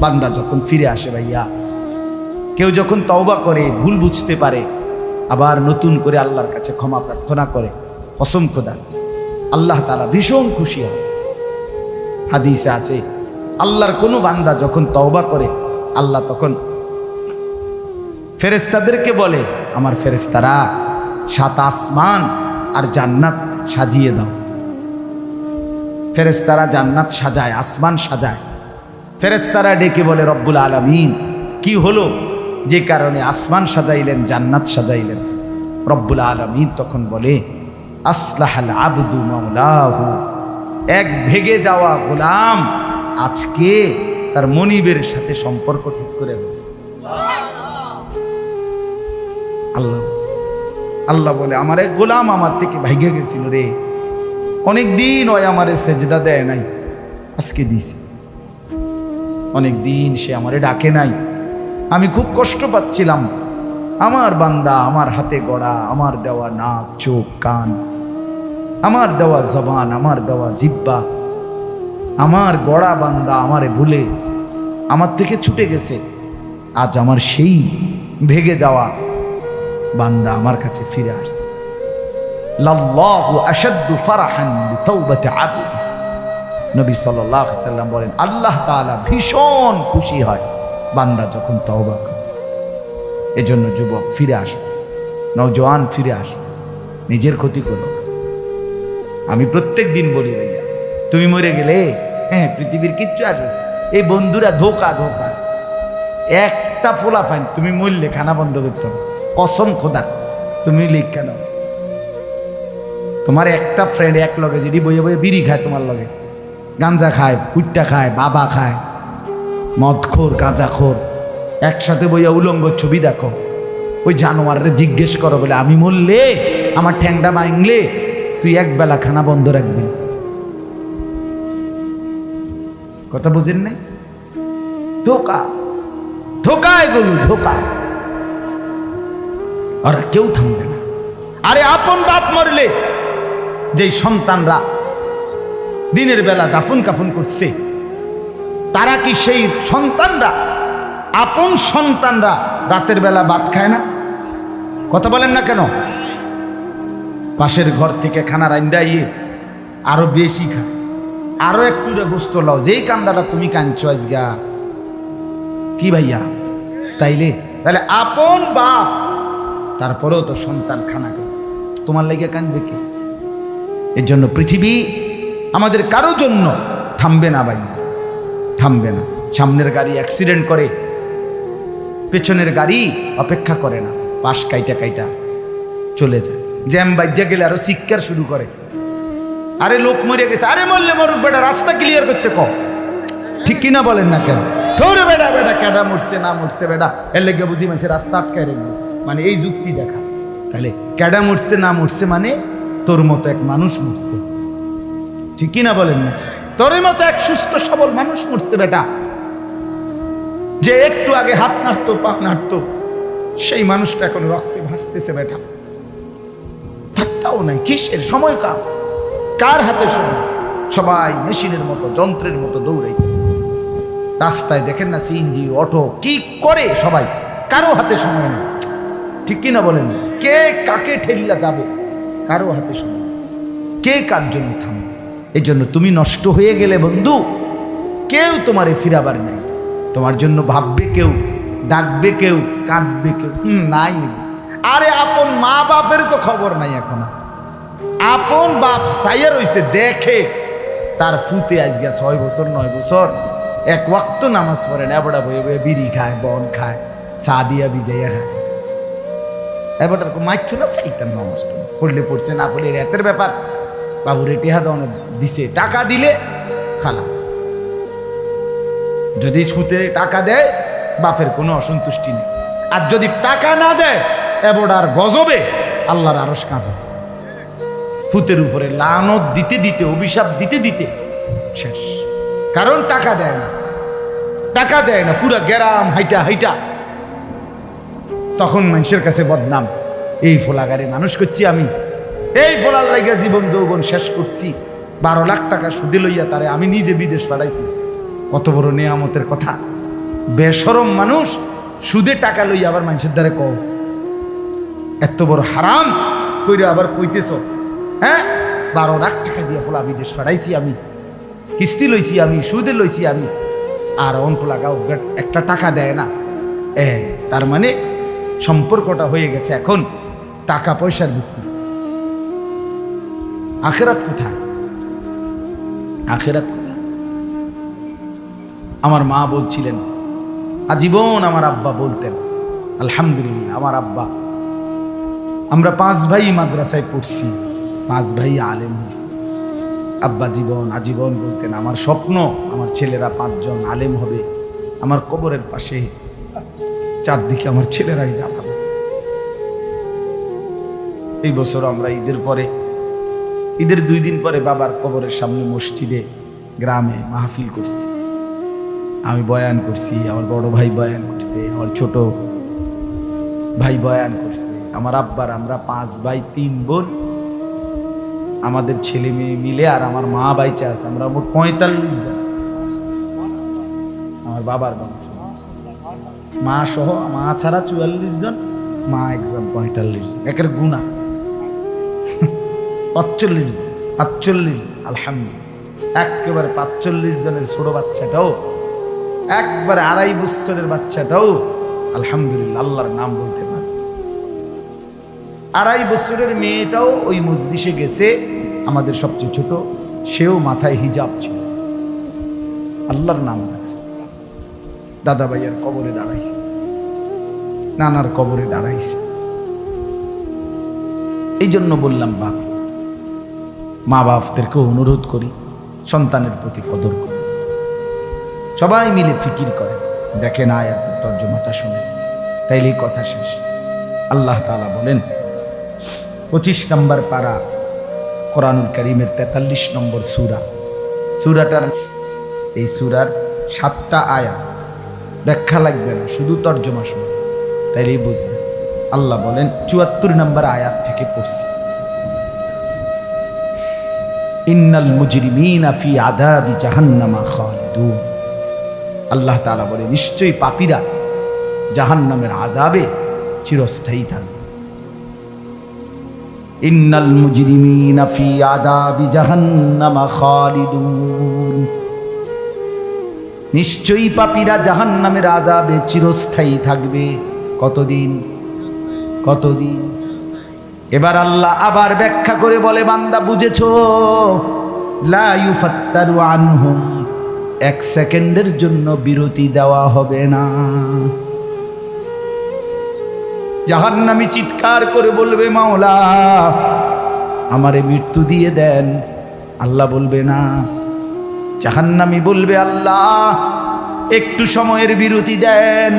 বান্দা যখন ফিরে আসে ভাইয়া, কেউ যখন তওবা করে, ভুল বুঝতে পারে, আবার নতুন করে আল্লাহর কাছে ক্ষমা প্রার্থনা করে, কসম খোদা আল্লাহ তাআলা ভীষণ খুশি হয়। হাদিসে আছে আল্লাহর কোনো বান্দা যখন তওবা করে, আল্লাহ তখন ফেরেশতাদেরকে বলে, আমার ফেরেশতারা 7 আসমান আর জান্নাত সাজিয়ে দাও। ফেরেশতারা জান্নাত সাজায়, আসমান সাজায়। ফেরেশতারা ডেকে বলে, রব্বুল আলামিন কি হলো যে কারণে আসমান সাজাইলেন, জান্নাত সাজাইলেন? রব্বুল আলামিন তখন বলে, আসলাহাল আবদু মাওলাহু, এক ভেগে যাওয়া গোলাম আজকে তার মনিবের সাথে সম্পর্ক ঠিক করে ফেলেছে। আল্লাহ আল্লাহ বলে, আমার এক গোলাম আমার থেকে ভাইগে গেছিল রে, অনেকদিন ওই আমারে সেজদা দেয় নাই, আজকে দিছে। অনেকদিন সে আমারে ডাকে নাই, আমি খুব কষ্ট পাচ্ছিলাম। আমার বান্দা আমার হাতে গড়া, আমার দেওয়া নাক, চোখ, কান, আমার দেওয়া জবান, আমার দেওয়া জিহ্বা, আমার গড়া বান্দা আমারে ভুলে আমার থেকে ছুটে গেছে। আজ আমার সেই ভেগে যাওয়া বান্দা আমার কাছে ফিরে আসছে। লাল্লাহু আশাদ্দু ফারাহান বিতাওবাতি আবদি, নবী সাল্লাল্লাহু আলাইহি ওয়াসাল্লাম বলেন, আল্লাহ তাআলা ভীষণ খুশি হয় বান্দা যখন তওবা করে। এজন্য যুবক ফিরে আসো, নওজোয়ান ফিরে আসো, নিজের ক্ষতি করো। আমি প্রত্যেক দিন বলি ভাইয়া, তুমি মরে গেলে হ্যাঁ পৃথিবীর কিচ্ছু আসবে, এই বন্ধুরা ধোকা ধোকা। একটা ফোলা ফাইন, তুমি মরলে খানা বন্ধ করতে হবে, কসম খোদা তুমি লিখা নাও। তোমার একটা ফ্রেন্ড এক লগে যদি বইয়ে বইয়ে বিড়ি খায়, তোমার লগে গাঞ্জা খায়, ফুটটা খায়, বাবা খায়, মদখোর, গাঁজাখোর, একসাথে বইয়া উলঙ্গ ছবি দেখো, ওই জানোয়ারের জিজ্ঞেস করো বলে, আমি মরলে আমার ঠ্যাংটা ভাঙলে তুই এক বেলা খানা বন্ধ রাখবি। কথা বুঝেন নাই? ধোকা ধোকা, এগুলো ধোকা। ওরা কেউ থামবে না। আরে আপন বাপ মরলে যেই সন্তানরা দিনের বেলা দাফন কাফন করছে, তারা কি সেই সন্তানরা, আপন সন্তানরা রাতের বেলা ভাত খায় না? কথা বলেন না কেন? পাশের ঘর থেকে খানা রান্দাইয়ে আরো বেশি খায়, আরো একটু গোস্ত লাও, যেই কান্দাটা তুমি কাঁদছো আজগা কি ভাইয়া, তাইলে তাহলে আপন বাপ, তারপরেও তো সন্তান খানা খাচ্ছে, তোমার লাগে কাঁদবে কি? এর জন্য পৃথিবী আমাদের কারো জন্য থামবে না ভাইয়া, থামবে না। সামনের গাড়ি অ্যাক্সিডেন্ট করে, পেছনের গাড়ি অপেক্ষা করে না, পাশ কাইটা কাইটা চলে যায়। জ্যাম বাজ্যা গেলে আরো শিক্ষার শুরু করে, আরে লোক মরে গেছে, আরে মরলে মরুক বেটা, রাস্তা ক্লিয়ার করতে কও। ঠিক কিনা বলেন না কেন? ধরে বেটা বেটা কেডা মরছে না মরছে বেটা, এর লেগে বুঝি মানুষের রাস্তা আটকায় রেখে, মানে এই যুক্তি দেখা। তাহলে কেডা মরছে না মরছে মানে তোর মতো এক মানুষ মরছে। ঠিক কিনা বলেন না? তোর মতো এক সুস্থ সবল মানুষ মরছে বেটা, যে একটু আগে হাত নাড়তো, পা নাড়তো, সেই মানুষটা এখন রক্তে ভাসতেছে বেটা। ভাবতাও নাই কিসের সময়, কার হাতে সময়? সবাই মেশিনের মতো, যন্ত্রের মতো দৌড়াইতেছে। রাস্তায় দেখেন না সিএনজি, অটো কি করে সবাই, কারো হাতে সময় নেই। ঠিক কিনা বলেন? কে কাকে ঠেলিয়া যাবে, কারো হাতে সময়, কে কার জন্য থামবে। এই জন্য তুমি নষ্ট হয়ে গেলে বন্ধু, কেউ তোমারে ফিরাবার নাই। তোমার জন্য ভাববে কেউ, ডাকবে কেউ, কাঁদবে কেউ নাই। আরে আপন মা বাপের তো খবর নাই এখন। আপন বাপ সাইয়া রইছে, দেখে তার ফুতে আজকে 6 বছর 9 বছর এক ওয়াক্ত নামাজ পড়ে না, এবড়া বয়ে বয়ে বিড়ি খায়, বন খায়, চা দিয়া ভিজাইয়া খায়। এবার মাইছ না সেইটার নামাজ পড়লে পড়ছে, না পড়লে রাতের ব্যাপার। বাবুরে টেহা দাও দিছে, টাকা দিলে খালাস। যদি সুতে টাকা দেয় বাপের কোনো অসন্তুষ্টি নেই, আর যদি টাকা না দেয় এবড়ার গজবে আল্লাহর আরশ কাঁপে। ফুতের উপরে লানত দিতে দিতে, অভিশাপ দিতে দিতে শেষ। কারণ টাকা দেয় না, টাকা দেয় না, পুরা গ্রাম হাইটা হাইটা তখন মানুষের কাছে বদনাম। এই ফোলাগারে মানুষ করছি আমি, এই ফোলার লাগিয়া জীবন যৌবন শেষ করছি, 12 লাখ টাকা সুদে লইয়া তারে আমি নিজে বিদেশ পাঠাইছি। কত বড় নিয়ামতের কথা। বেশরম মানুষ সুদে টাকা লই আবার মানুষের দ্বারা কও এত বড় হারাম কইরে আবার কইতেছ, হ্যাঁ 12 লাখ টাকা দিয়ে ফলা বিদেশ ফাড়াইছি আমি, কিস্তি লইছি আমি, সুদে লইছি আমি, আর অনফলা গাও একটা টাকা দেয় না। তার মানে সম্পর্কটা হয়ে গেছে এখন টাকা পয়সার ভিত্তি। আখিরাত কোথায়? আখিরাত কোথায়? আমার মা বলছিলেন, আজীবন আমার আব্বা বলতেন, আলহামদুলিল্লাহ আমার আব্বা, আমরা 5 ভাই মাদ্রাসায় পড়ছি, 5 ভাই আলেম হয়েছি। আব্বা আজীবন বলতেন, আমার স্বপ্ন আমার ছেলেরা 5 জন আলেম হবে, আমার কবরের পাশে চারদিকে আমার ছেলেরাই দাঁড়াবে। এই বছর আমরা ঈদের 2 দিন পরে বাবার কবরের সামনে মসজিদে গ্রামে মাহফিল করছি। আমি বয়ান করছি, আমার বড় ভাই বয়ান করছে, আমার ছোট ভাই বয়ান করছে, আমার আব্বার, আমরা 5 ভাই 3 বোন, আমাদের ছেলে মেয়ে মিলে, আর আমার মা বাইচা আছে, আমরা মোট 45 জন। আমার বাবার মা সহ, মা ছাড়া 44 জন, মা একজন 45 জন, একের গুণা 45 জন, 45 আলহামদুলিল্লাহ। একেবারে 45 জনের ছোট বাচ্চাটাও, একবারে 2.5 বছরের বাচ্চাটাও আলহামদুলিল্লাহ আল্লাহর নাম বলতে পারে। 2.5 বছরের মেয়েটাও ওই মজলিসে গেছে, আমাদের সবচেয়ে ছোট, সেও মাথায় হিজাব ছিল, আল্লাহর নাম রাখছে। দাদা ভাইয়ের কবরে দাঁড়াইছে, নানার কবরে দাঁড়াইছে। এই জন্য বললাম মা বাপদেরকে অনুরোধ করি, সন্তানের প্রতি কদর করি, সবাই মিলে ফিকির করে, দেখেন আয়াতের তর্জমাটা শুনে, তাইলেই কথা শেষ। আল্লাহ তাআলা বলেন 25 নম্বর পারা কোরআনুল কারীমের 43 নম্বর সূরা, সূরাটার এই সূরার 7টা আয়াত, ব্যাখ্যা লাগবে না, শুধু তর্জমা শুনে তাইলেই বুঝবেন। আল্লাহ বলেন 74 নম্বর আয়াত থেকে পড়ছি, ইন্নাল মুজরিমিনা ফি আযাবি জাহান্নামা খালিদুন। আল্লাহ তাআলা বলে, নিশ্চয়ই পাপীরা জাহান্নামের আযাবে চিরস্থায়ী থাকবে। ইন্নাল মুজরিমিনা ফি আযাবি জাহান্নামা খালিদুন, নিশ্চয়ই পাপীরা জাহান্নামের আযাবে চিরস্থায়ী থাকবে। কতদিন? কতদিন? এবার আল্লাহ আবার ব্যাখ্যা করে বলে, বান্দা বুঝেছো? লা ইউফাত্তারু আনহুম, 1 সেকেন্ডের জন্য বিরতি দেওয়া হবে না। জাহান্নামী চিৎকার করে বলবে, মাওলা আমারে মৃত্যু দিয়ে দেন। আল্লাহ বলবে না। জাহান্নামী বলবে, আল্লাহ একটু সময়ের বিরতি দেন,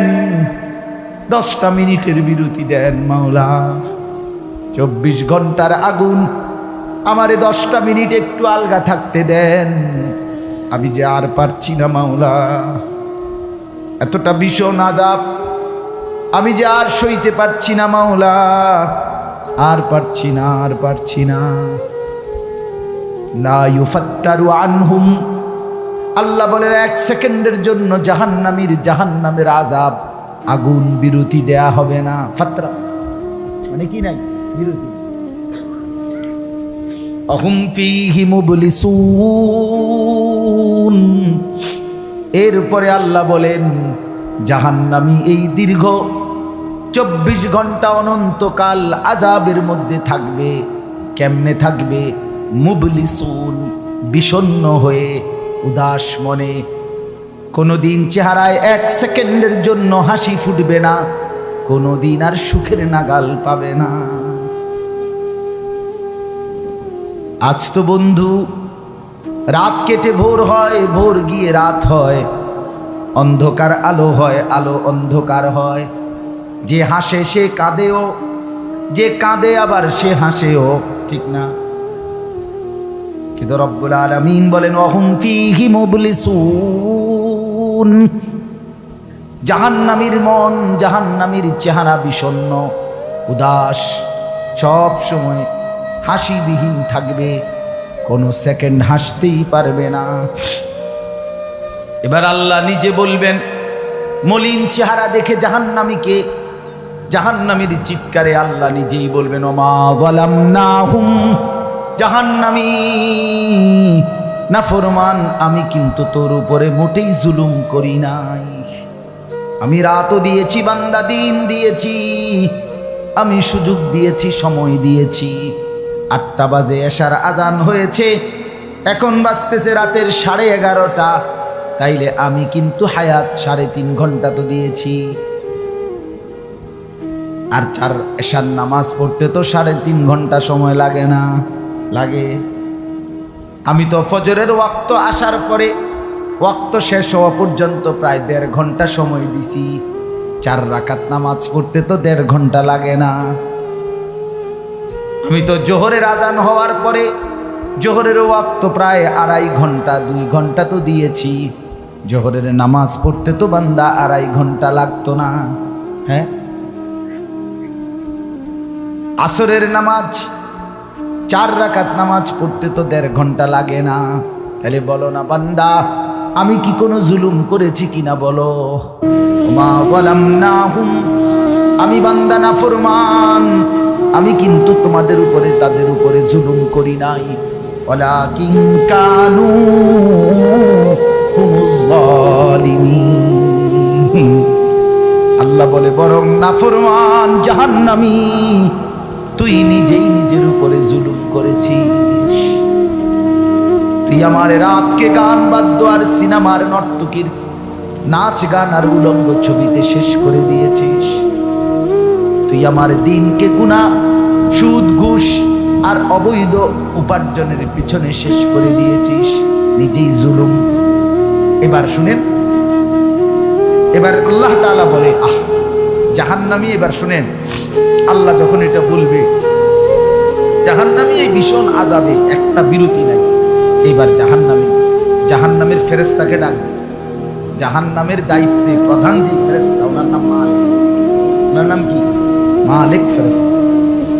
10টা মিনিটের বিরতি দেন মাওলা। 24 ঘন্টার আগুন, আমারে 10টা মিনিট একটু আলগা থাকতে দেন, আমি যে আর পারছি না মাওলা, এতটা ভীষণ আযাব আমি যে আর সইতে পারছি না মাওলা, আর পারছি না, আর পারছি না। লা ইউফাত্তারু আনহুম, আল্লাহ বলেন 1 সেকেন্ডের জন্য জাহান্নামের আযাব, আগুন বিরতি দেয়া হবে না। ফাতরা মানে কি নাই বিরতি। আহুম ফীহি মুবলিসুন, এরপরে আল্লাহ বলেন জাহান্নামী এই দীর্ঘ 24 ঘন্টা অনন্তকাল আযাবের মধ্যে থাকবে। কেমনে থাকবে? মুবলিসুন, বিষণ্ণ হয়ে, উদাস মনে। কোনোদিন চেহারায় 1 সেকেন্ডের জন্য হাসি ফুটবে না, কোনোদিন আর সুখের নাগাল পাবে না। আজ তো বন্ধু রাত কেটে ভোর হয়, ভোর গিয়ে রাত হয়, অন্ধকার আলো হয়, আলো অন্ধকার হয়। যে হাসে সে কাঁদেও, যে কাঁদে আবার সে হাসেও, ঠিক না? কিন্তু রব্বুল আলামিন বলেন ওয়াহুম ফীহি মুবলিসুন, জাহান্নামীর মন, জাহান্নামীর চেহারা বিষণ্ণ, উদাস, সব সময় হাসিবিহীন থাকবে, কোনো সেকেন্ড হাসতেই পারবে না। এবার আল্লাহ নিজে বলবেন মলিন চেহারা দেখে জাহান্নামীকে, জাহান্নামীর চিৎকারে আল্লাহ নিজেই বলবেন ওমা যালামনাহুম, জাহান্নামী নাফরমান আমি কিন্তু তোর উপরে মোটেই জুলুম করি নাই। আমি রাতও দিয়েছি বান্দা, দিন দিয়েছি, আমি সুযোগ দিয়েছি, সময় দিয়েছি। 8টা বাজে এশার আজান হয়েছে, এখন বাজতেছে রাতের 11:30। তাইলে আমি কিন্তু হায়াত 3.5 ঘন্টা তো দিয়েছি। আর 4 এশার নামাজ পড়তে তো 3.5 ঘন্টা সময় লাগে না? লাগে। আমি তো ফজরের ওয়াক্ত আসার পরে ওয়াক্ত শেষ হওয়া পর্যন্ত প্রায় 1.5 ঘন্টা সময় দিছি। 4 রাকাত নামাজ পড়তে তো 1.5 ঘন্টা লাগে না? আমি তো জোহরের আজান হওয়ার পরে জোহরের ওয়াক্ত প্রায় 2.5 ঘন্টা, 2 ঘন্টা তো দিয়েছি। জোহরের নামাজ পড়তে তো বান্দা 2.5 ঘন্টা লাগতো না? হ্যাঁ। আসরের নামাজ 4 রাকাত নামাজ পড়তে তো 1.5 ঘন্টা লাগে না? তাহলে বলো না বান্দা আমি কি কোনো জুলুম করেছি কিনা বলো? মা যালামনাহুম, আমি বান্দা নাফরমান, আমি কিন্তু তোমাদের উপরে তাদের উপরে জুলুম করি নাই। ওয়ালাকিন কানু হুমুজ জালিমিন। আল্লাহ বলে বরং নাফরমান জাহান্নামী তুই নিজেই নিজের উপরে জুলুম করেছিস। তুই আমার রাতকে গান বাদ্য আর সিনেমার নর্তকীর নাচ গান আর উলঙ্গ ছবিতে শেষ করে দিয়েছিস। তুই আমার দিনকে গুনাহ, সুদ, ঘুষ আর অবৈধ উপার্জনের পিছনে শেষ করে দিয়েছিস, নিজেই জুলুম। এবার শুনেন, এবার আল্লাহ তাআলা বলে জাহান্নামী, এবার শুনেন আল্লাহ যখন এটা বলবে জাহান্নামী এই ভীষণ আযাবে একটা বিরতি নাই। এবার জাহান্নামের ফেরেশতাকে ডাকবে। জাহান্নামের দায়িত্বে প্রধান যে ফেরেশতা, ওনার নাম মালিক। ওনার নাম কি? মালিক ফেরেশতা।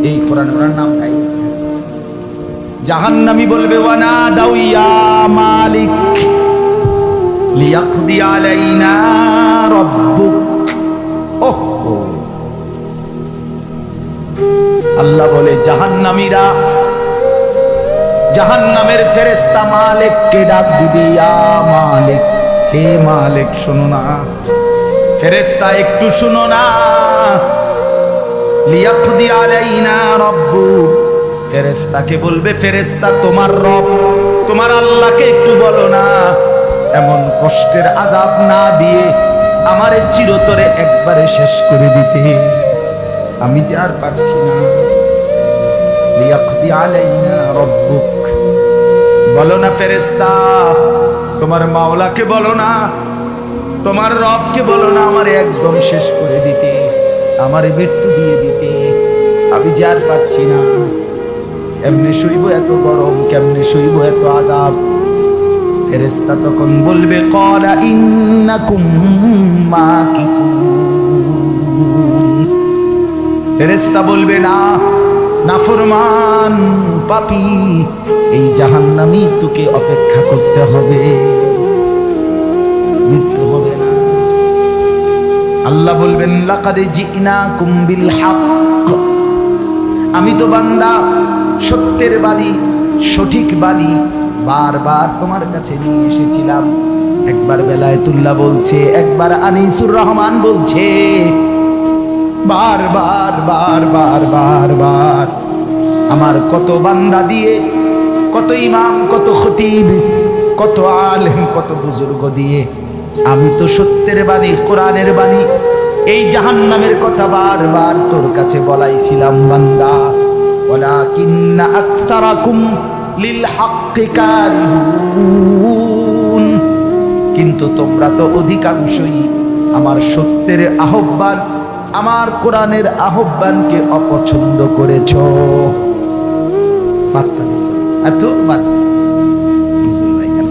এই কোরআন ওনার নাম তাই। জাহান্নামী বলবে ওয়ানা দাউ ইয়া মালিক লিয়াকদি আলাইনা রাব্বুক। ওহো, আল্লাহ বলে জাহান্নামীরা, জাহান্নামের ফেরেশতা মালিককে ডাক দিবে ইয়া মালিক, হে মালিক শোনো না। ফেরেশতা একটু শোনো না। লিয়াকদি আলাইনা রাব্বুক, ফেরেশতাকে বলবে ফেরেশতা তোমার রব, তোমার আল্লাহকে একটু বলো না এমন কষ্টের আযাব না দিয়ে আমারে চিরতরে একবারে শেষ করে দিতে, আমি যে আর পারছি না। লিয়াকদি আলাইনা রাব্বুক, বলো না ফেরেশতা তোমার মাওলাকে বলো না, তোমার রবকে বলো না আমারে একদম শেষ করে দিতে, আমারে মৃত্যু দিয়ে দিতে, আমি যে আর পারছি না। এমনি সইব এত গরম, কেমনে সইব এত আযাব? ফেরেশতা তখন বলবে ক্বালা ইন্নাকুম মাকিসুন। ফেরেশতা বলবে না নাফরমান পাপী, এই জাহান্নামী তোকে অপেক্ষা করতে হবে, মৃত্যু হবে না। আল্লাহ বলবেন লাকাদ জিনাকুম বিল হক, আমি তো বান্দা সত্যের বাণী, সঠিক বাণী বারবার তোমার কাছে নিয়ে এসেছিলাম। একবার বেলায়েতুল্লাহ বলছে, একবার আনিসুর রহমান বলছে, বারবার বারবার বারবার আমার কত বান্দা দিয়ে, কত ইমাম, কত খতিব, কত আলেম, কত বুজুর্গ দিয়ে আমি তো সত্যের বাণী, কোরআনের বাণী, এই জাহান্নামের কথা বারবার তোর কাছে বলাইছিলাম বান্দা। ওয়ালাকিন্না আকসারাকুম লিল হাক্কি কারিহুন, কিন্তু তোমরা তো অধিকাংশই আমার সত্যের আহ্বান, আমার কোরআনের আহ্বানকে অপছন্দ করেছ। পাত্তা দিছ এত মাতিস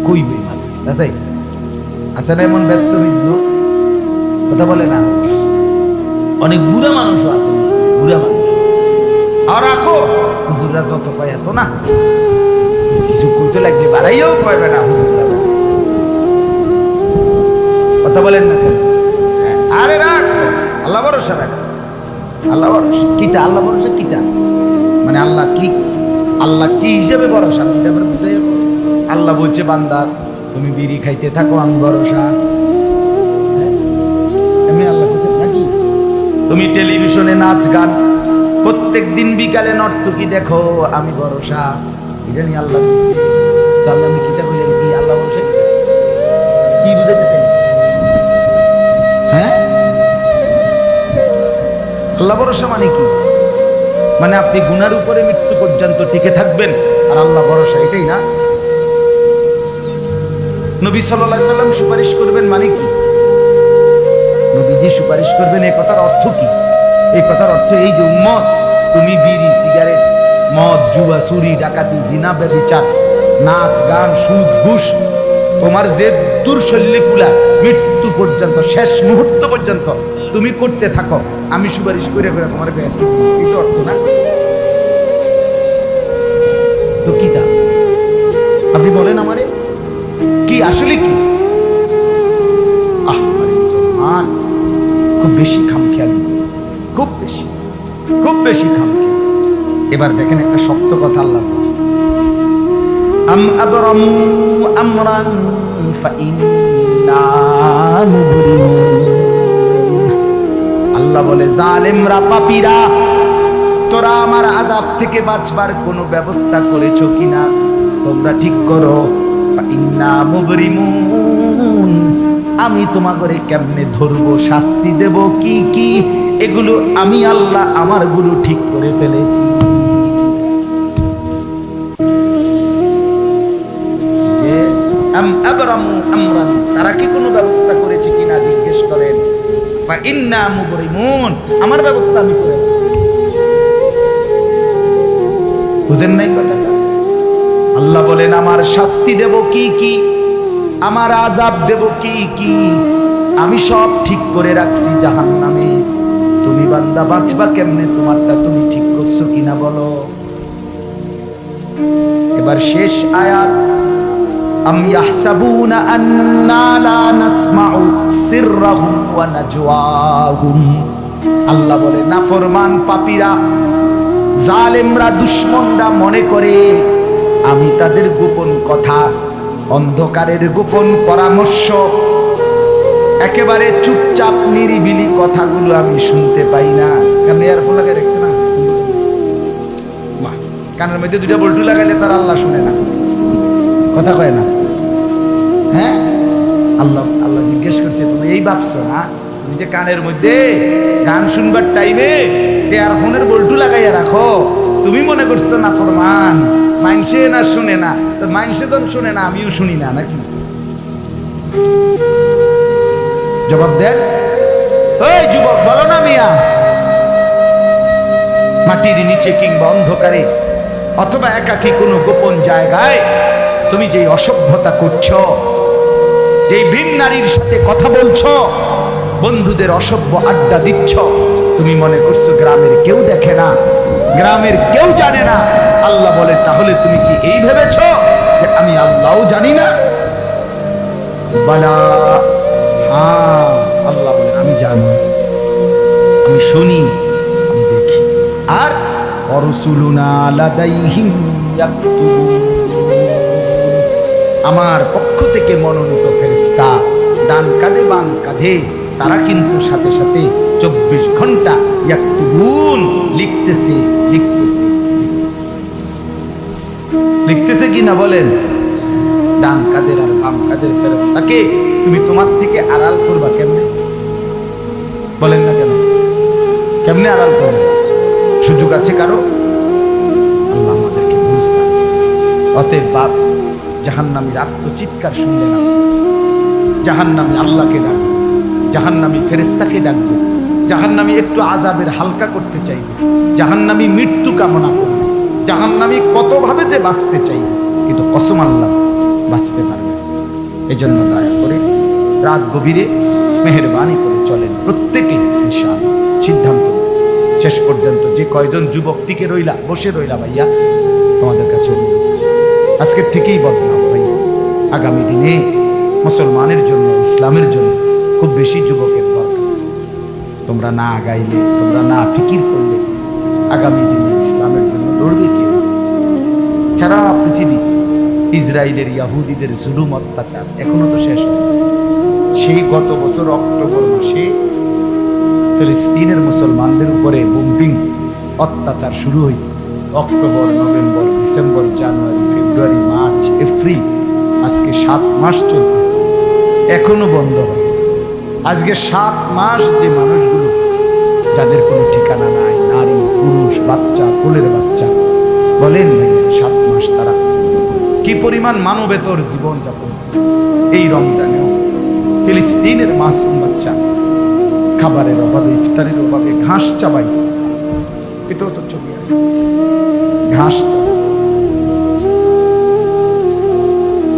কই বই মাতিস তাই আছে না? এমন ব্যর্থ হইছিল কথা বলে না। অনেক বুড়া মানুষও আছে, বুড়া মানুষ। আর রাখো হুজুররা যত কয় এত না, কিছু কইতে লাগলে বাড়াইও কয়বে না হুজুররা, কথা বলেন না কেন? আরে রাখ, আল্লাহ ভরসা বেটা, আল্লাহ ভরসা কিতা, আল্লাহ ভরসা কিতা মানে আল্লাহ কি, আল্লাহ কি হিসেবে ভরসা এটা বুঝাই। আল্লাহ বলছে বান্দা তুমি বিড়ি খাইতে থাকো আমি ভরসা, আমি আল্লাহ বলছে নাকি? তুমি টেলিভিশনে নাচ গান প্রত্যেক দিন বিকালে নর্তকী দেখো আমি ভরসা, এটা নিয়ে আল্লাহ বলছে। আল্লাহ আমি কিতা বললেন কি আল্লাহ ভরসা কি বুঝাইতেছেন? হ্যাঁ, আল্লাহ ভরসা মানে কি? মানে আপনি গুনার উপরে মৃত্যু পর্যন্ত টিকে থাকবেন আর আল্লাহ ভরসা, এটাই না? নবী সাল্লাল্লাহু আলাইহি সাল্লাম সুপারিশ করবেন মানে কি? নবীজি সুপারিশ করবেন এই কথার অর্থ কি? এই কথার অর্থ এই যে উম্মত তুমি বিড়ি সিগারেট মদ জুয়া চুরি ডাকাতি জিনা ব্যভিচার নাচ গান সুদ ঘুষ তোমার যে দুর্শল্যগুলা মৃত্যু পর্যন্ত শেষ মুহূর্ত পর্যন্ত তুমি করতে থাকো, আমি সুপারিশ করে করে তোমার ব্যস্ত, এই তো অর্থ না? তো কি তা আপনি বলেন আমারে কি আসলে কি? মুসলমান খুব বেশি খামখেয়ালি, খুব বেশি খামখেয়ালি। এবার দেখেন একটা শক্ত কথা আল্লাহ বলছে, আম আবরামু আমরান ফাইন্না মুবরিমুন। আল্লাহ বলে জালেমরা পাপীরা তোরা আমার আযাব থেকে বাঁচবার কোনো ব্যবস্থা করেছো কিনা তোমরা ঠিক করো। ফাইন্না মুবরিমুন, আমি তোমাগরে কেমনে ধরবো, শাস্তি দেব কি কি, এগুলো আমি আল্লাহ আমার গুলো ঠিক করে ফেলেছি। যে আম আবরামু আমরান, তারা কি কোনো ব্যবস্থা করেছে কিনা জিজ্ঞেস করেন। ফাইন্না মুবরিমুন, আমার ব্যবস্থা আমি করে। বুঝেন নাই কথাটা? আল্লাহ বলেন আমার শাস্তি দেব কি কি, আমার আযাব দেব কি কি, আমি সব ঠিক করে রাখছি জাহান্নামে। তুমি বান্দা বাঁচবা কেমনে, তোমারটা তুমি ঠিক করছো কিনা বলো। এবার শেষ আয়াত, আম ইয়াহসাবুনা আন্না লা নাসমাউ সিররাহুম ওয়া নাজওয়াহুম। আল্লাহ বলে নাফরমান পাপীরা জালেমরা দুশমনরা মনে করে আমি তাদের গোপন কথা, অন্ধকারের গোপন পরামর্শ, একেবারে চুপচাপ নিরিবিলি কথাগুলো আমি শুনতে পাই না। কেন এয়ারফোন লাগাই রাখছে না, কানের মধ্যে দুটা বল্টু লাগাইলে তার আল্লাহ শুনে না, কথা কয় না। হ্যাঁ, আল্লাহ জিজ্ঞেস করছে তুমি এই ভাবছো না, তুমি যে কানের মধ্যে গান শুনবার টাইমে এয়ারফোনের বল্টু লাগাইয়া রাখো, তুমি মনে করছো না ফরমান মাইনসে না শুনে না, তো মাইনসে যখন শুনে না আমিও শুনি না নাকি? জবাব দেন, ওই যুবক বলো না মিয়া, মাটির নিচে কিংবা অন্ধকারে অথবা একাকী কোনো গোপন জায়গায় তুমি যেই অসভ্যতা করছো, যেই ভিন নারীর সাথে কথা বলছো, বন্ধুদের অসভ্য আড্ডা দিচ্ছ, তুমি মনে করছো গ্রামের কেউ দেখে না, গ্রামের কেউ জানে না। আল্লাহ বলে তাহলে তুমি কি এই ভেবেছ যে আমি আল্লাহও জানি না? বালা, হ্যাঁ, আল্লাহ বলে আমি জানি, আমি শুনি, আমি দেখি। আর অরসুলুনা লাদাইহিম ইয়াকতুবুন, আমার পক্ষ থেকে মনোনীত ফেরেশতা ডান কাঁধে বাম কাঁধে, তারা কিন্তু সাথে সাথে 24 ঘন্টা ইয়াকতুবুন লিখতেছে কি না বলেন? ডান কাঁধের আর বাম কাঁধের ফেরেশতাকে তুমি তোমার থেকে আড়াল করবা কেমনে? বলেন না কেন? কেমনে আড়াল করবে? সুযোগ আছে কারো? আল্লাহ আমাদেরকে বুঝতে। অতএব বাপ, জাহান্নামীর আত্মচিৎকার শুনলে না, জাহান্নামী আল্লাহকে ডাকবে, জাহান্নামী ফেরেশতাকে ডাকবে, জাহান্নামী একটু আযাবের হালকা করতে চাইবে, জাহান্নামী মৃত্যু কামনা করবে, জাহান্নামী কতভাবে যে বাঁচতে চাইবে, কিন্তু কসম আল্লাহ বাঁচতে পারবে। এই জন্য দয়া করে রাত গভীরে মেহেরবানি করে চলেন প্রত্যেকে, ইনশাআল্লাহ সিদ্ধান্ত শেষ পর্যন্ত যে কয়জন যুবক টিকে রইলা, বসে রইলা, ভাইয়া তোমাদের কাছে আজকের থেকেই বদলাও ভাইয়া। আগামী দিনে মুসলমানের জন্য, ইসলামের জন্য খুব বেশি যুবকের দরকার। তোমরা না আগাইলে, তোমরা না ফিকির করলে আগামী দিনে ইসলামের জন্য লড়বে কে? সারা পৃথিবী ইসরায়েলের ইয়াহুদিদের জুলুম অত্যাচার এখনো তো শেষ হয়। সেই গত বছর অক্টোবর মাসে ফিলিস্তিনের মুসলমানদের উপরে বোম্বিং অত্যাচার শুরু হয়েছে। অক্টোবর, নভেম্বর, ডিসেম্বর, জানুয়ারি, ফেব্রুয়ারি, মার্চ, এপ্রিল, আজকে 7 মাস চলতেছে, এখনো বন্ধ হয়। আজকে 7 মাস যে মানুষগুলো যাদের কোনো ঠিকানা নাই, নারী, পুরুষ, বাচ্চা, কোলের বাচ্চা, বলেন ভাই 7 মাস তারা কি পরিমাণ মানবেতর জীবন যাপন। এই রমজানেও ফিলিস্তিনের মাসুম বাচ্চা খাবারের অভাবে, ইফতারের অভাবে ঘাস চাবাইছে। এটাও তো ছবি আছে, ঘাস চাবাইছে।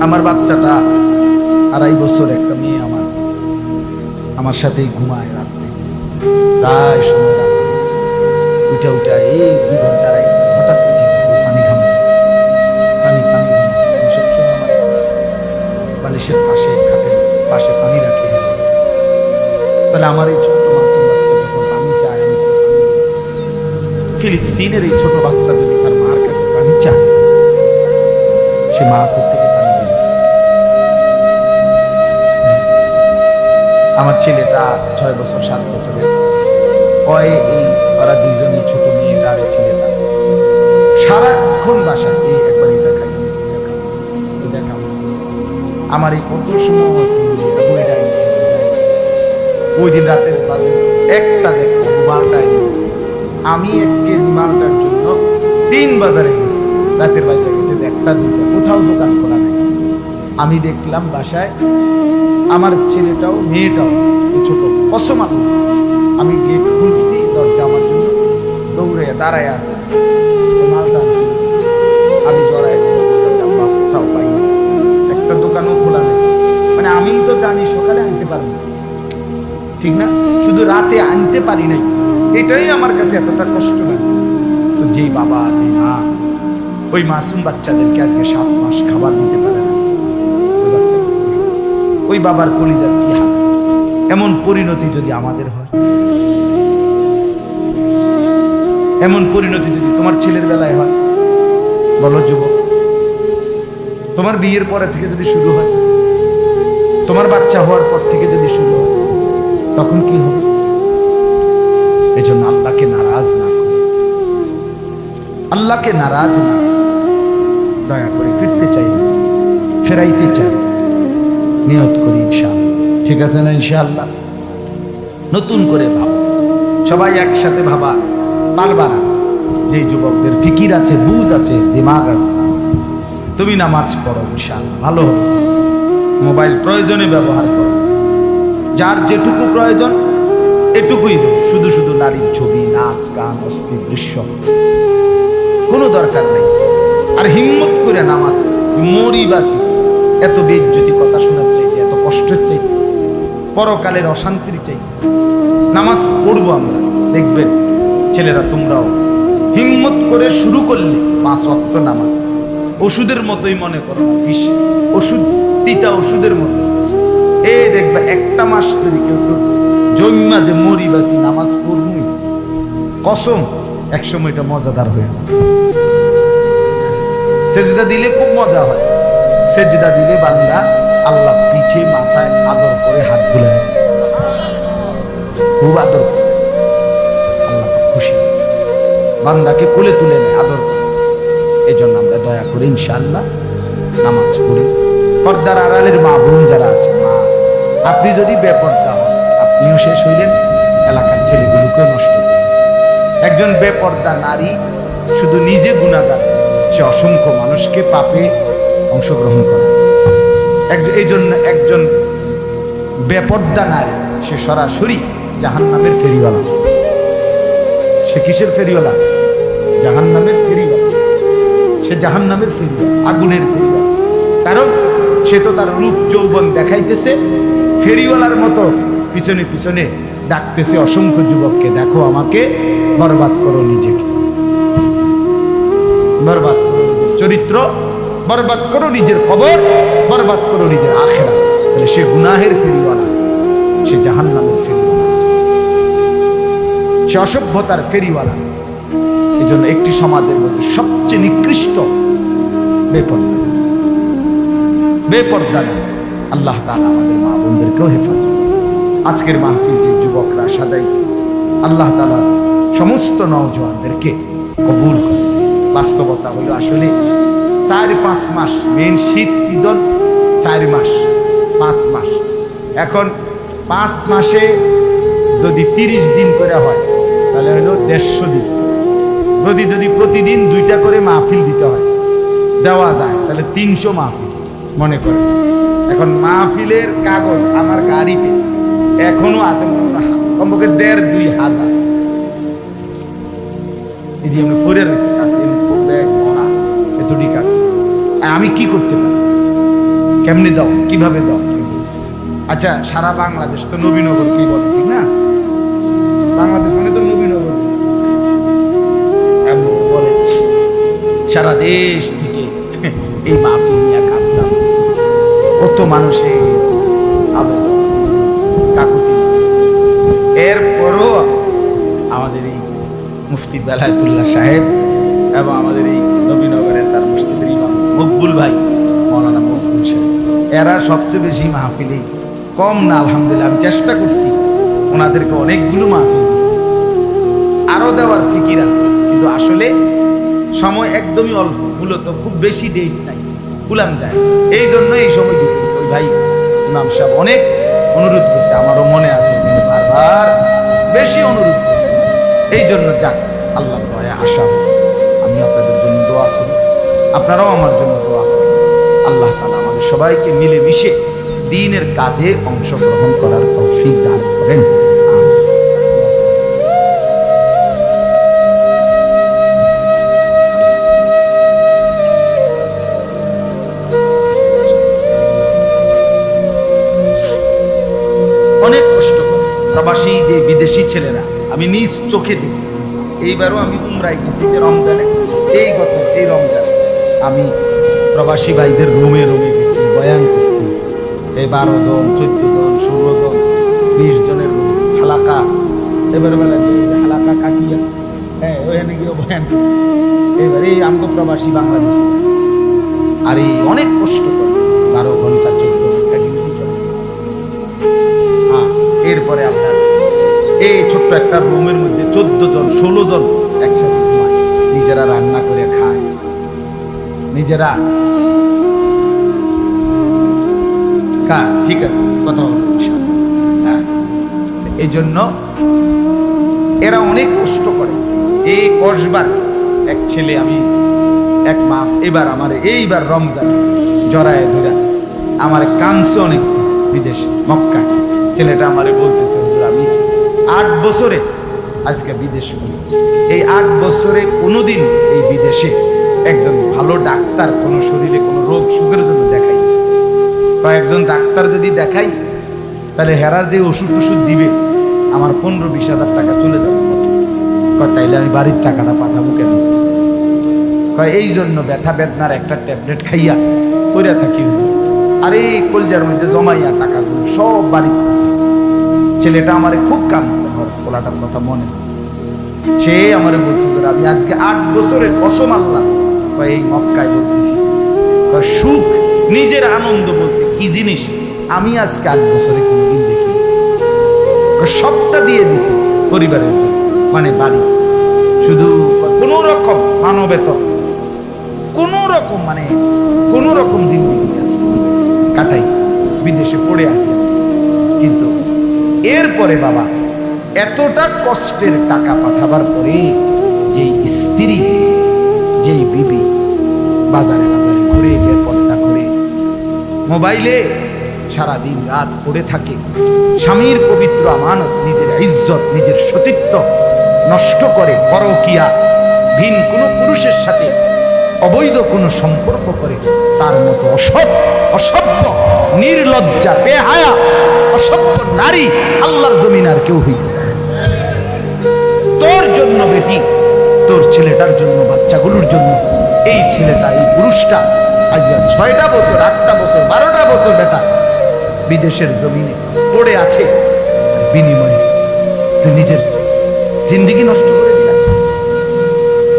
আমার বাচ্চাটা 2.5 বছর, একটা মেয়ে আমার সাথেই ঘুমায় রাত্রে, প্রায় সময় রাত্রে উঠা এই 2 ঘন্টার হঠাৎ উঠে পানি খাবো, পানি সবসময় আমার বালিশের পাশে, খাটের পাশে পানি রাখি। তাহলে আমার এই ছোট্ট মাসুম বাচ্চা যখন পানি চায়, ফিলিস্তিনের এই ছোট বাচ্চা যদি তার মার কাছে পানি চায়, সে মা থেকে পানি দেবে। আমার ছেলেটা 6 বছর 7 বছরের, ওরা দুইজনই, ছোট মেয়েটা আর ছেলেটা সারাক্ষণ বাসা একবার এটা খাই, এটা খাই। আমার এই কত সময় ওই দিন রাতের বাজে 1টা 12টায় আমি 1 কেজি মালটার জন্য 3 বাজারে গেছি, রাতের বাজারে গেছে 1টা 2টা, কোথাও দোকান খোলা নেই। আমি দেখলাম বাসায় আমার ছেলেটাও মেয়েটাও ছোট অসমান। আমি গেট খুলছি, দরজা আমার জন্য দৌড়ে দাঁড়ায় আছে, মালটা আমি জড়াই কোথাও পাইনি, একটা দোকানও খোলা নেই। মানে আমি তো জানি সকালে আনতে পারবো, ঠিক না, শুধু রাতে আনতে পারি নাই, এটাই আমার কাছে এতটা কষ্ট লাগে। তো যেই বাবা, যেই মা ওই মাসুম বাচ্চাদেরকে আজকে 7 মাস খাবার দিতে পারে না, ওই বাবার কলিজার কি হাল। এমন পরিণতি যদি আমাদের হয়, এমন পরিণতি যদি তোমার ছেলের বেলায় হয়, বলো যুবক, তোমার বিয়ের পরে থেকে যদি শুরু হয়, তোমার বাচ্চা হওয়ার পর থেকে যদি শুরু হয়, তখন কি হবে? এজন্য আল্লাহকে নারাজ না করো, আল্লাহকে নারাজ না, দয়া করে ফিরতে চাই, ফেরাইতে চাই, নিয়ত করি ইনশাআল্লাহ। ঠিক আছে না? ইনশাআল্লাহ নতুন করে ভাবো, সবাই একসাথে ভাবা পারবা না। যে যুবকদের ফিকির আছে, বুঝ আছে, দিমাগ আছে, তুমি নামাজ পড়ো, ইনশাআল্লাহ ভালো হবে। মোবাইল প্রয়োজনে ব্যবহার করো, যার যেটুকু প্রয়োজন এটুকুই দেব। শুধু শুধু নারীর ছবি, নাচ, গান, অস্থির দৃশ্য কোনো দরকার নেই। আর হিম্মত করে নামাজ, মরিবাসী এত বেজ্জতি কথা শোনার চাইতে, এত কষ্টের চাইতে, পরকালের অশান্তির চাইতে নামাজ পড়বো আমরা। দেখবেন ছেলেরা, তোমরাও হিম্মত করে শুরু করলে 5 ওয়াক্ত নামাজ ওষুধের মতোই মনে করো, বিষ ওষুধ, তিতা ওষুধের মতো। দেখবে 1টা মাস যদি কেউ জন্মা যে মরিবাসী নামাজ পড়বই, কসম একসময় এটা মজাদার হয়ে যায়। সেজদা দিলে খুব মজা হয়, সেজদা দিলে বান্দা আল্লাহ পিঠে মাথায় আদর করে হাত বুলায়, খুব আদর, আল্লাহ খুশি, বান্দাকে কোলে তুলে নেয়, আদর করে। এই জন্য আমরা দয়া করে ইনশাআল্লাহ নামাজ পড়ি। পর্দার আড়ালের মা বোন যারা আছে, মা আপনি যদি বেপর্দা হন, আপনিও শেষ হইলেন, এলাকার ছেলেগুলোকে নষ্ট করেন। একজন বেপর্দা নারী শুধু নিজে গুনাহগার, সে অসংখ্য মানুষকে পাপে অংশগ্রহণ করে। এই জন্য একজন বেপর্দা নারী সে সরাসরি জাহান্নামের ফেরিওয়ালা। সে কিসের ফেরিওয়ালা? জাহান্নামের ফেরিওয়ালা। সে জাহান্নামের ফেরিওয়ালা, আগুনের ফেরিওয়ালা। কারণ সে তো তার রূপ যৌবন দেখাইতেছে, ফেরিওয়ালার মতো পিছনে পিছনে ডাকতেছে অসংখ্য যুবককে, দেখো আমাকে, বরবাদ করো নিজেকে, বরবাদ করো চরিত্র, বরবাদ করো নিজের কবর, বরবাদ করো নিজের আখিরাত। তাহলে সে গুনাহের ফেরিওয়ালা, সে জাহান্নামের ফেরিওয়ালা। সে অসভ্যতার ফেরিওয়ালা। এই জন্য একটি সমাজের মধ্যে সবচেয়ে নিকৃষ্ট বেপর্দা। আল্লাহ তাআলা আমাদের মা বোনদেরকেও হেফাজত। আজকের মাহফিল যে যুবকরা সাজাইছে, আল্লাহ তাআলা সমস্ত নওজওয়ানদেরকে কবুল করে। বাস্তবতা হলো আসলে 4-5 মাস, মেন শীত সিজন 4 মাস 5 মাস। এখন 5 মাসে যদি 30 দিন করে হয় তাহলে হলো 150 দিন। যদি প্রতিদিন 2টা করে মাহফিল দিতে হয়, দেওয়া যায়, তাহলে 300 মাহফিল মনে করে। এখন মাহফিলের কাগজ আমার গাড়িতে এখনো আছে কমপক্ষে 1,500-2,000। আমি কি করতে পারি? কেমনে দাও, কিভাবে দাও? আচ্ছা, সারা বাংলাদেশ তো নবীনগর কি বলে, ঠিক না? বাংলাদেশ মানে তো নবীনগর বলে। সারা দেশ থেকে এই মাহফিল নিয়ে কাবজা, কত মানুষের আবেদন, কাকুতি। এরপরও আমাদের এই মুফতি বেলায়েতুল্লাহ সাহেব এবং আমাদের এই নবীনগরের স্যার মসজিদের ইমাম মকবুল ভাই, মৌলানা মকবুল সাহেব, এরা সবচেয়ে বেশি মাহফিলে কম না। আলহামদুলিল্লাহ, আমি চেষ্টা করছি, ওনাদেরকে অনেকগুলো মাহফিল দিচ্ছি, আরো দেওয়ার ফিকির আছে, কিন্তু আসলে সময় একদমই অল্প। মূলত খুব বেশি ডেট নাই, কুলাম যায়, এই জন্য এই সময় দিতে হচ্ছে। ওই ভাই ইমাম সাহেব অনেক অনুরোধ করছে, আমারও মনে আছে, বারবার বেশি অনুরোধ করছে। এই জন্য যাক, আল্লাহর দয়া আশা হয়েছে। আমি আপনাদের জন্য দোয়া করি, আপনারাও আমার জন্য দোয়া করেন। আল্লাহ তাআলা আমাদের সবাইকে মিলেমিশে দ্বীনের কাজে অংশগ্রহণ করার তৌফিক দান করেন। অনেক কষ্ট করে প্রবাসী যে বিদেশি ছেলেরা, আমি নিজ চোখে দেখি। এইবারও আমি উমরায় গেছি যে রমজানে, এই রমজানে আমি প্রবাসী ভাইদের রুমে গেছি, বয়ান করছি। এই 12 জন, 14 জন, 16 জন, 20 জনের রুম, হালাকা। এবার বেলা হালাকা কাকিয়া, ওখানে গিয়ে বয়ান করছি। এবার এই আমগো প্রবাসী বাংলাদেশি, আর এই অনেক কষ্ট করে 12 ঘন্টা 14 ঘন্টা ডিউটি চলে। এরপরে আপনার এই ছোট্ট একটা রুমের মধ্যে 14 জন 16 জন একসাথে ঘুমায়, নিজেরা রান্না করে খায়, নিজেরা। ঠিক আছে, কথা বলবো। এই জন্য এরা অনেক কষ্ট করে। এই কসবার এক ছেলে, আমি এক মাস এবার আমার এইবার রমজান জড়ায় ধরা আমার কানছে অনেক, বিদেশ মক্কায়। ছেলেটা আমারে বলতেছে, হুজুর আমি 8 বছরে আজকে বিদেশ করি। এই 8 বছরে কোনোদিন এই বিদেশে একজন ভালো ডাক্তার কোনো শরীরে কোনো রোগ সুখের জন্য দেখাই। কয়েকজন ডাক্তার যদি দেখাই, তাহলে হেরার যে ওষুধ টষুধ দিবে আমার 15-20 হাজার টাকা চলে যাবে। তাইলে আমি বাড়ির টাকাটা পাঠাবো কেন? এই জন্য ব্যথা বেদনার একটা ট্যাবলেট খাইয়া করে থাকি। আর এই কলজার মধ্যে জমাইয়া টাকাগুলো সব বাড়ি। ছেলেটা আমারে খুব কাঁদছে, আমার পোলাটার কথা মনে। সে আমারে বলছে, আমি আজকে 8 বছরের কসম আল্লাহ এই মক্কায় বলতেছি, সুখ নিজের আনন্দ বলতে কি জিনিস আমি আজকে 8 বছরে কোনোদিন দেখি। সবটা দিয়ে দিছি পরিবারের জন্য, মানে বাড়ি, শুধু কোন রকম মানবেতর, কোন রকম মানে কোন রকম জিন্দিগিটা কাটাই, বিদেশে পড়ে আছি। কিন্তু এরপরে বাবা এতটা কষ্টের টাকা পাঠাবার পরে যেই স্ত্রী, যেই বিবি বাজারে বাজারে ঘুরে, বেপর্দা করে, মোবাইলে সারাদিন রাত পড়ে থাকে, স্বামীর পবিত্র আমানত, নিজের ইজ্জত, নিজের সতীত্ব নষ্ট করে, পরকিয়া, ভিন কোনো পুরুষের সাথে অবৈধ কোনো সম্পর্ক করে, তার মতো অসভ্য, নির্লজ্জা, বেহায়া, অসভ্য নারী আল্লাহর জমিন আর কেউ হইতে পারে। তোর জন্য বেটি, তোর ছেলেটার জন্য, বাচ্চাগুলোর জন্য এই ছেলেটা, এই পুরুষটা আজ 6টা বছর, 8টা বছর, 12টা বছর বেটা বিদেশের জমিনে পড়ে আছে। বিনিময়ে তুই নিজের জিন্দেগি নষ্ট করে দিলা,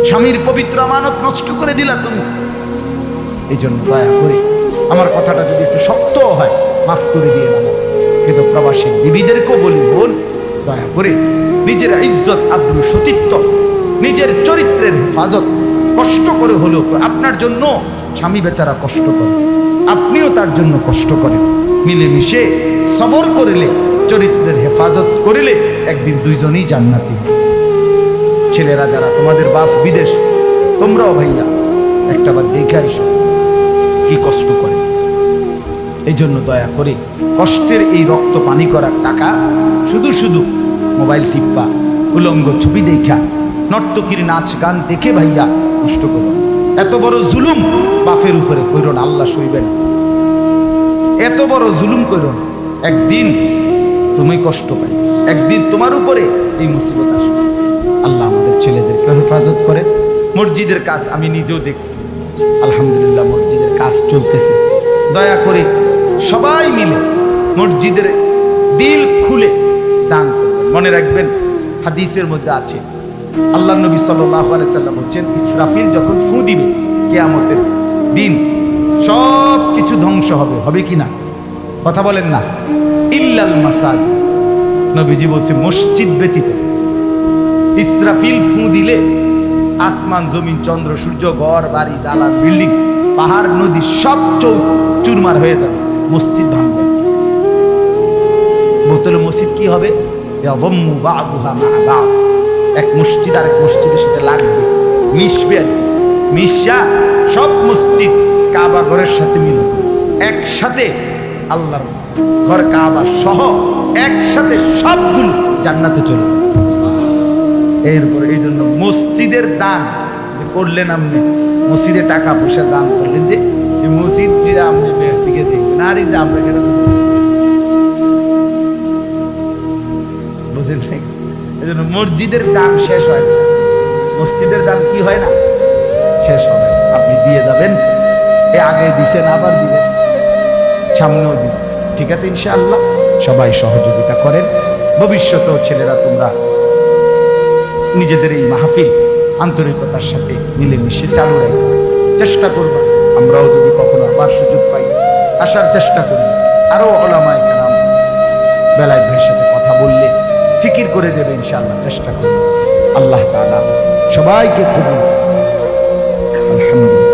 স্বামীর পবিত্র আমানত নষ্ট করে দিলা তুমি। এই জন্য দয়া করে আমার কথাটা যদি একটু শক্ত হয় মাফ করে দিয়ে নাও, কিন্তু প্রবাসী বিবিদেরকেও বলি, বোন দয়া করে নিজের ইজ্জত আব্রু সতীত্ব, নিজের চরিত্রের হেফাজত কষ্ট করে হলেও, আপনার জন্য স্বামী বেচারা কষ্ট করে, আপনিও তার জন্য কষ্ট করেন, মিলেমিশে সবর করিলে, চরিত্রের হেফাজত করিলে একদিন দুইজনই জান্নাতি। ছেলেরা যারা তোমাদের বাপ বিদেশ, তোমরাও ভাইয়া একটাবার দেখে আইসো কি কষ্ট করে। এই জন্য দয়া করে কষ্টের এই রক্ত পানি করার টাকা শুধু শুধু মোবাইল টিপ্পা, উলঙ্গ ছবি দেখা, নর্তকীর নাচ গান দেখে ভাইয়া নষ্ট করো। এত বড় জুলুম বাপের উপরে কইরো না, আল্লাহ সইবেন। এত বড় জুলুম কইরো না, একদিন তুমি কষ্ট পাই, একদিন তোমার উপরে এই মুসিবত আসবে। আল্লাহ আমাদের ছেলেদেরকে হেফাজত করে। মসজিদের কাজ আমি নিজেও দেখছি, আলহামদুলিল্লাহ মসজিদের কাজ চলতেছে। দয়া করে সবাই মিলে মসজিদের দিল খুলে দান করবেন। মনে রাখবেন হাদিসের মধ্যে আছে, আল্লাহ নবী সাল্লাল্লাহু আলাইহি সাল্লাম বলেছেন, ইসরাফিল যখন ফু দিবে কিয়ামতের দিন সব কিছু ধ্বংস হবে, হবে কি না? কথা বলেন না, ইল্লাল মাসাজিদ। নবীজি বলছে মসজিদ ব্যতীত। ইসরাফিল ফু দিলে আসমান জমিন চন্দ্র সূর্য ঘর বাড়ি দালান বিল্ডিং পাহাড় নদী সব চুরমার হয়ে যাবে, মসজিদ ভাঙবে। বোতলে মসজিদ কি হবে? এক মসজিদ আর এক মসজিদের সাথে লাগবে, মিশবে, মিশা সব মসজিদ কাবা ঘরের সাথে মিলবে, একসাথে আল্লাহর ঘর কাবা সহ একসাথে সবগুলো জান্নাতে চলে যাবে। এরপরে এই জন্য মসজিদের দান যে করলেন, আপনি মসজিদে টাকা পয়সা দান করলেন, যে এই মসজিদ আপনি বেশ দিকে দেখবেন, আর এই যে আমরা কেন বুঝেন? এই জন্য মসজিদের দান শেষ হয় না, মসজিদের দান কি হয় না, শেষ হবে। আপনি দিয়ে যাবেন, এ আগে দিছেন আবার দিবেন, সামনেও দিবেন, ঠিক আছে ইনশাআল্লাহ। সবাই সহযোগিতা করেন। ভবিষ্যতেও ছেলেরা তোমরা নিজেদের এই মাহফিল আন্তরিকতার সাথে মিলেমিশে চালু রাখবে, চেষ্টা করবা। আমরাও যদি কখনো আবার সুযোগ পাই আসার চেষ্টা করি। আরো ওলামায়ে কেরাম বেলায়েত ভাইয়ের সাথে কথা বললে ফিকির করে দেবে ইনশাআল্লাহ, চেষ্টা করব। আল্লাহ তাআলা সবাইকে কবুল। আলহামদুলিল্লাহ।